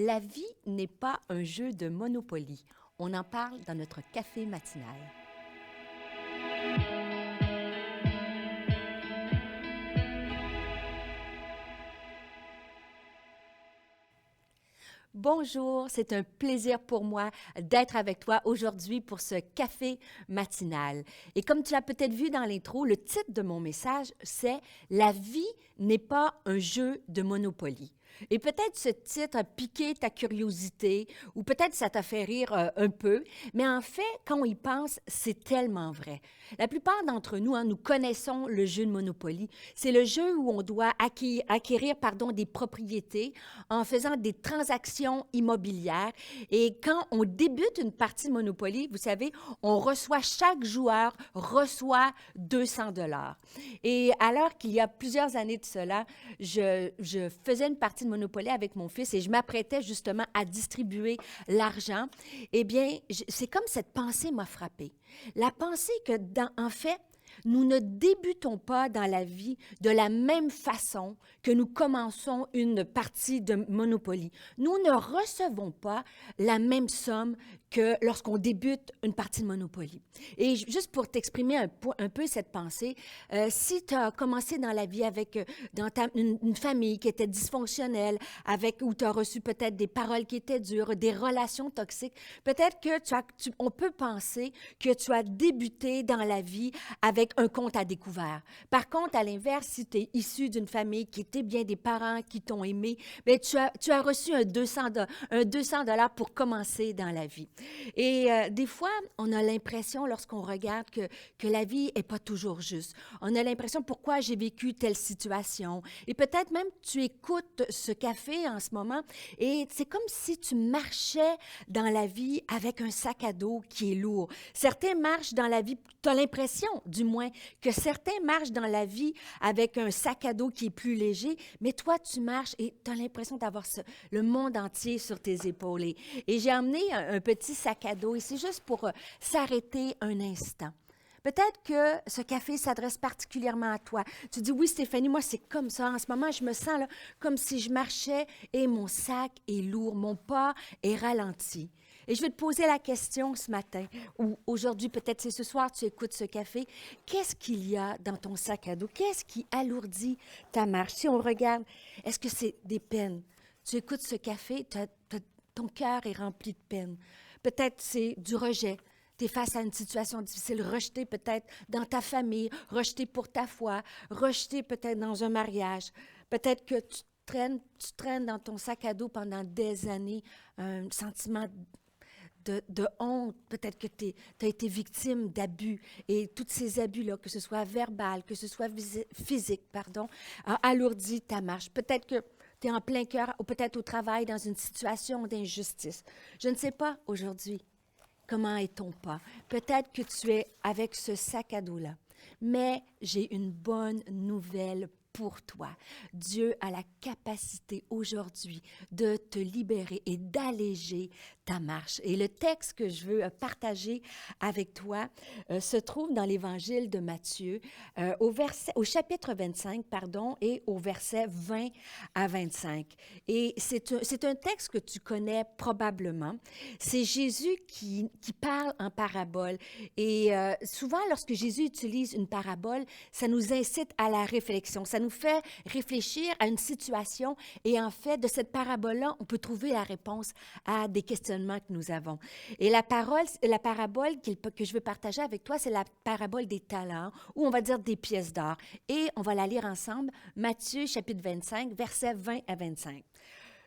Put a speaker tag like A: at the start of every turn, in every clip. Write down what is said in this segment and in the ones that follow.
A: La vie n'est pas un jeu de Monopoly. On en parle dans notre café matinal. Bonjour, c'est un plaisir pour moi d'être avec toi aujourd'hui pour ce café matinal. Et comme tu l'as peut-être vu dans l'intro, le titre de mon message, c'est « La vie n'est pas un jeu de Monopoly ». Et peut-être ce titre a piqué ta curiosité ou peut-être ça t'a fait rire un peu, mais en fait, quand on y pense, c'est tellement vrai. La plupart d'entre nous, nous connaissons le jeu de Monopoly. C'est le jeu où on doit acquérir des propriétés en faisant des transactions immobilières. Et quand on débute une partie de Monopoly, vous savez, chaque joueur reçoit 200 $. Et alors qu'il y a plusieurs années de cela, je faisais une partie de Monopoly avec mon fils et je m'apprêtais justement à distribuer l'argent. Eh bien, c'est comme cette pensée m'a frappée. La pensée que, en fait, nous ne débutons pas dans la vie de la même façon que nous commençons une partie de Monopoly. Nous ne recevons pas la même somme que lorsqu'on débute une partie de Monopoly. Et juste pour t'exprimer un peu cette pensée, si tu as commencé dans la vie avec une famille qui était dysfonctionnelle, où tu as reçu peut-être des paroles qui étaient dures, des relations toxiques, peut-être que on peut penser que tu as débuté dans la vie avec un compte à découvert. Par contre, à l'inverse, si tu es issu d'une famille qui était bien des parents qui t'ont aimé, bien, tu as reçu un 200 $ pour commencer dans la vie. Et des fois, on a l'impression, lorsqu'on regarde, que la vie n'est pas toujours juste. On a l'impression, pourquoi j'ai vécu telle situation? Et peut-être même, tu écoutes ce café en ce moment et c'est comme si tu marchais dans la vie avec un sac à dos qui est lourd. Certains marchent dans la vie, tu as l'impression, du moins, que certains marchent dans la vie avec un sac à dos qui est plus léger, mais toi, tu marches et tu as l'impression d'avoir le monde entier sur tes épaules. Et j'ai emmené un petit sac à dos et c'est juste pour s'arrêter un instant. Peut-être que ce café s'adresse particulièrement à toi. Tu dis, oui, Stéphanie, moi, c'est comme ça. En ce moment, je me sens là, comme si je marchais et mon sac est lourd, mon pas est ralenti. Et je vais te poser la question ce matin, ou aujourd'hui, peut-être c'est ce soir, tu écoutes ce café. Qu'est-ce qu'il y a dans ton sac à dos? Qu'est-ce qui alourdit ta marche? Si on regarde, est-ce que c'est des peines? Tu écoutes ce café, ton cœur est rempli de peine. Peut-être c'est du rejet. Tu es face à une situation difficile, rejeté peut-être dans ta famille, rejeté pour ta foi, rejeté peut-être dans un mariage. Peut-être que tu traînes dans ton sac à dos pendant des années un sentiment de honte. Peut-être que tu as été victime d'abus. Et tous ces abus-là, que ce soit verbal, que ce soit physique, a alourdi ta marche. Peut-être que tu es en plein cœur ou peut-être au travail dans une situation d'injustice. Je ne sais pas aujourd'hui. Comment est ton pas? Peut-être que tu es avec ce sac à dos-là, mais j'ai une bonne nouvelle pour toi. Dieu a la capacité aujourd'hui de te libérer et d'alléger ta marche. Et le texte que je veux partager avec toi se trouve dans l'Évangile de Matthieu, au chapitre 25, et au verset 20 à 25. Et c'est un texte que tu connais probablement. C'est Jésus qui parle en parabole. Et souvent, lorsque Jésus utilise une parabole, ça nous incite à la réflexion. Ça nous fait réfléchir à une situation. Et en fait, de cette parabole-là, on peut trouver la réponse à des questionnements que nous avons. Et la parabole que je veux partager avec toi, c'est la parabole des talents, ou on va dire des pièces d'or. Et on va la lire ensemble, Matthieu chapitre 25, versets 20 à 25.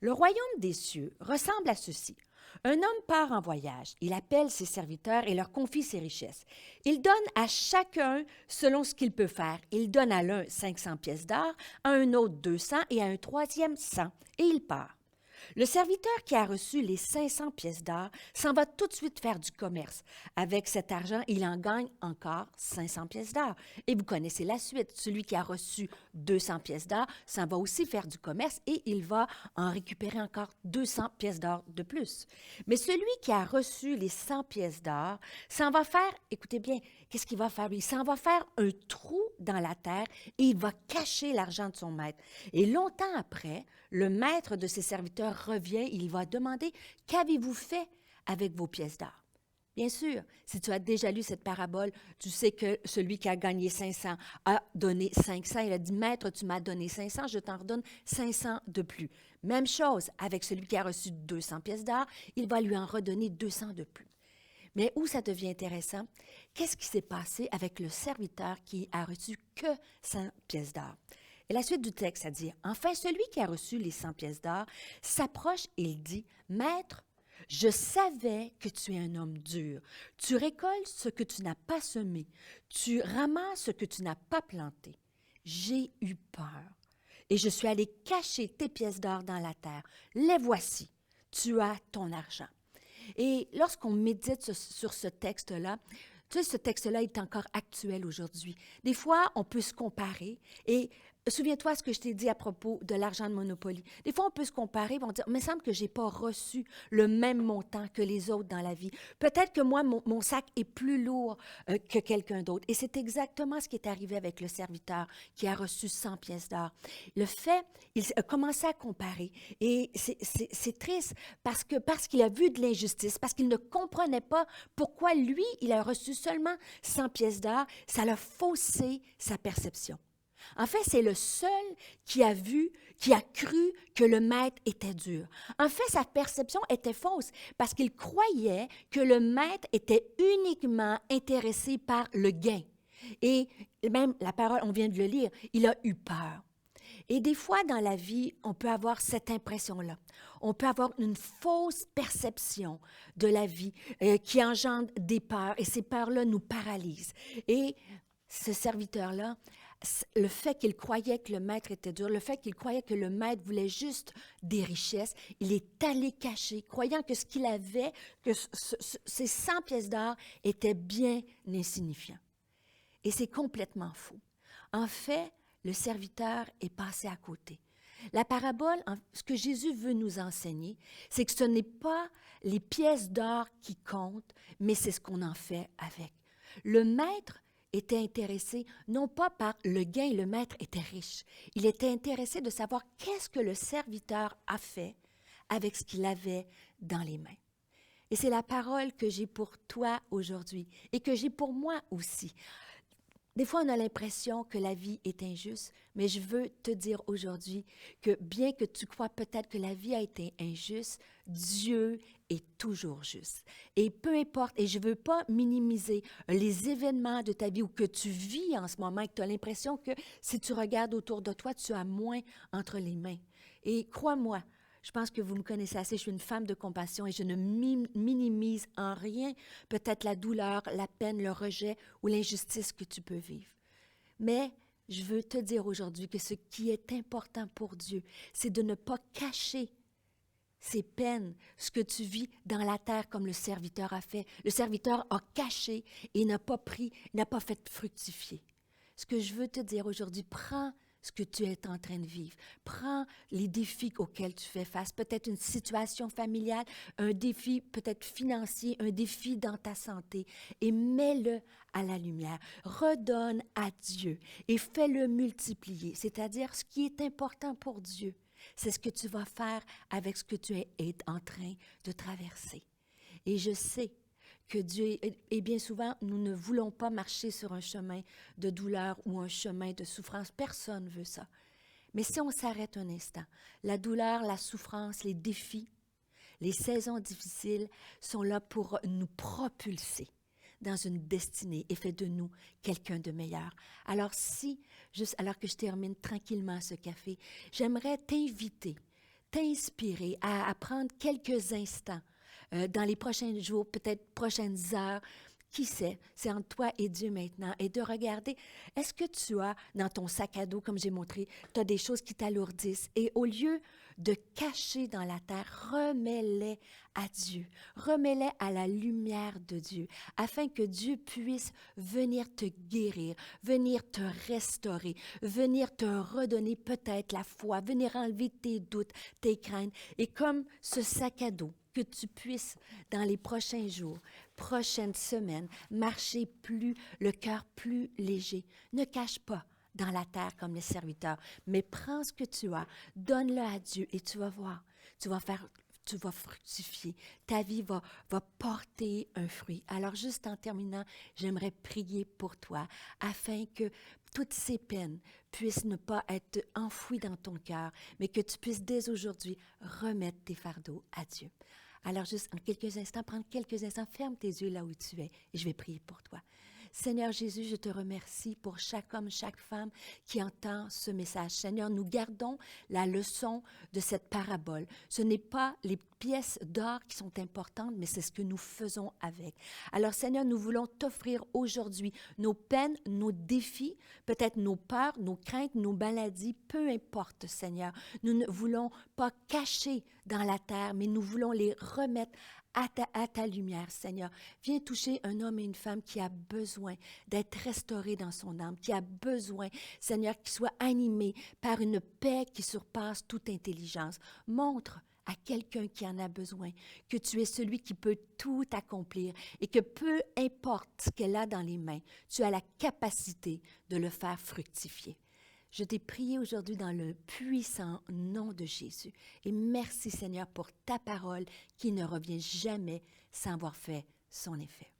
A: Le royaume des cieux ressemble à ceci. Un homme part en voyage. Il appelle ses serviteurs et leur confie ses richesses. Il donne à chacun selon ce qu'il peut faire. Il donne à l'un 500 pièces d'or, à un autre 200 et à un troisième 100. Et il part. Le serviteur qui a reçu les 500 pièces d'or s'en va tout de suite faire du commerce. Avec cet argent, il en gagne encore 500 pièces d'or. Et vous connaissez la suite. Celui qui a reçu 200 pièces d'or s'en va aussi faire du commerce et il va en récupérer encore 200 pièces d'or de plus. Mais celui qui a reçu les 100 pièces d'or s'en va faire, écoutez bien, qu'est-ce qu'il va faire? Il s'en va faire un trou dans la terre et il va cacher l'argent de son maître. Et longtemps après, le maître de ses serviteurs serviteur revient, il va demander, « Qu'avez-vous fait avec vos pièces d'or? » Bien sûr, si tu as déjà lu cette parabole, tu sais que celui qui a gagné 500 a donné 500. Il a dit, « Maître, tu m'as donné 500, je t'en redonne 500 de plus. » Même chose avec celui qui a reçu 200 pièces d'or, il va lui en redonner 200 de plus. Mais où ça devient intéressant, qu'est-ce qui s'est passé avec le serviteur qui a reçu que 100 pièces d'or? Et la suite du texte, ça dit, « Enfin, celui qui a reçu les 100 pièces d'or s'approche et il dit, « Maître, je savais que tu es un homme dur. Tu récoltes ce que tu n'as pas semé. Tu ramasses ce que tu n'as pas planté. J'ai eu peur et je suis allé cacher tes pièces d'or dans la terre. Les voici. Tu as ton argent. » Et lorsqu'on médite sur ce texte-là, tu sais, ce texte-là est encore actuel aujourd'hui. Des fois, on peut se comparer et souviens-toi ce que je t'ai dit à propos de l'argent de Monopoly. Des fois, on peut se comparer et on dire, « Mais il me semble que je n'ai pas reçu le même montant que les autres dans la vie. Peut-être que moi, mon sac est plus lourd que quelqu'un d'autre. » Et c'est exactement ce qui est arrivé avec le serviteur qui a reçu 100 pièces d'or. Le fait, il a commencé à comparer et c'est triste parce qu'il a vu de l'injustice, parce qu'il ne comprenait pas pourquoi lui, il a reçu seulement 100 pièces d'or. Ça l'a faussé sa perception. En fait, c'est le seul qui a cru que le maître était dur. En fait, sa perception était fausse parce qu'il croyait que le maître était uniquement intéressé par le gain. Et même la parole, on vient de le lire, il a eu peur. Et des fois, dans la vie, on peut avoir cette impression-là. On peut avoir une fausse perception de la vie qui engendre des peurs et ces peurs-là nous paralysent. Et ce serviteur-là, le fait qu'il croyait que le maître était dur, le fait qu'il croyait que le maître voulait juste des richesses, il est allé cacher, croyant que ce qu'il avait, que ces 100 pièces d'or étaient bien insignifiants. Et c'est complètement faux. En fait, le serviteur est passé à côté. La parabole, ce que Jésus veut nous enseigner, c'est que ce n'est pas les pièces d'or qui comptent, mais c'est ce qu'on en fait avec. Le maître était intéressé non pas par le gain, le maître était riche. Il était intéressé de savoir qu'est-ce que le serviteur a fait avec ce qu'il avait dans les mains. Et c'est la parole que j'ai pour toi aujourd'hui et que j'ai pour moi aussi. Des fois, on a l'impression que la vie est injuste, mais je veux te dire aujourd'hui que bien que tu crois peut-être que la vie a été injuste, Dieu est toujours juste. Et peu importe, et je ne veux pas minimiser les événements de ta vie ou que tu vis en ce moment et que tu as l'impression que si tu regardes autour de toi, tu as moins entre les mains. Et crois-moi, je pense que vous me connaissez assez, je suis une femme de compassion et je ne minimise en rien peut-être la douleur, la peine, le rejet ou l'injustice que tu peux vivre. Mais je veux te dire aujourd'hui que ce qui est important pour Dieu, c'est de ne pas cacher ces peines, ce que tu vis dans la terre comme le serviteur a fait. Le serviteur a caché et n'a pas pris, n'a pas fait fructifier. Ce que je veux te dire aujourd'hui, prends ce que tu es en train de vivre. Prends les défis auxquels tu fais face, peut-être une situation familiale, un défi peut-être financier, un défi dans ta santé, et mets-le à la lumière. Redonne à Dieu et fais-le multiplier, c'est-à-dire ce qui est important pour Dieu. C'est ce que tu vas faire avec ce que tu es en train de traverser. Et je sais que Dieu, et bien souvent, nous ne voulons pas marcher sur un chemin de douleur ou un chemin de souffrance. Personne ne veut ça. Mais si on s'arrête un instant, la douleur, la souffrance, les défis, les saisons difficiles sont là pour nous propulser dans une destinée et fait de nous quelqu'un de meilleur. Alors juste alors que je termine tranquillement ce café, j'aimerais t'inviter, t'inspirer à prendre quelques instants dans les prochains jours, peut-être prochaines heures, qui sait, c'est entre toi et Dieu maintenant, et de regarder, est-ce que tu as dans ton sac à dos, comme j'ai montré, tu as des choses qui t'alourdissent, et au lieu de cacher dans la terre, remets-les à Dieu, remets-les à la lumière de Dieu, afin que Dieu puisse venir te guérir, venir te restaurer, venir te redonner peut-être la foi, venir enlever tes doutes, tes craintes, et comme ce sac à dos, que tu puisses, dans les prochains jours, prochaines semaines, marcher le cœur plus léger. Ne cache pas dans la terre comme les serviteurs, mais prends ce que tu as, donne-le à Dieu et tu vas voir. tu vas fructifier. Ta vie va porter un fruit. Alors, juste en terminant, j'aimerais prier pour toi afin que toutes ces peines puissent ne pas être enfouies dans ton cœur, mais que tu puisses dès aujourd'hui remettre tes fardeaux à Dieu. Alors, juste en quelques instants, prendre quelques instants, ferme tes yeux là où tu es et je vais prier pour toi. Seigneur Jésus, je te remercie pour chaque homme, chaque femme qui entend ce message. Seigneur, nous gardons la leçon de cette parabole. Ce n'est pas les pièces d'or qui sont importantes, mais c'est ce que nous faisons avec. Alors Seigneur, nous voulons t'offrir aujourd'hui nos peines, nos défis, peut-être nos peurs, nos craintes, nos maladies, peu importe Seigneur. Nous ne voulons pas cacher dans la terre, mais nous voulons les remettre à ta lumière, Seigneur. Viens toucher un homme et une femme qui a besoin d'être restauré dans son âme, qui a besoin, Seigneur, qu'il soit animé par une paix qui surpasse toute intelligence. Montre à quelqu'un qui en a besoin que tu es celui qui peut tout accomplir et que peu importe ce qu'elle a dans les mains, tu as la capacité de le faire fructifier. Je t'ai prié aujourd'hui dans le puissant nom de Jésus. Et merci Seigneur pour ta parole qui ne revient jamais sans avoir fait son effet.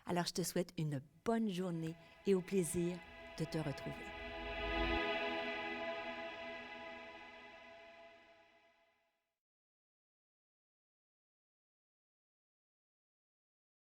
A: Alors je te souhaite une bonne journée et au plaisir de te retrouver.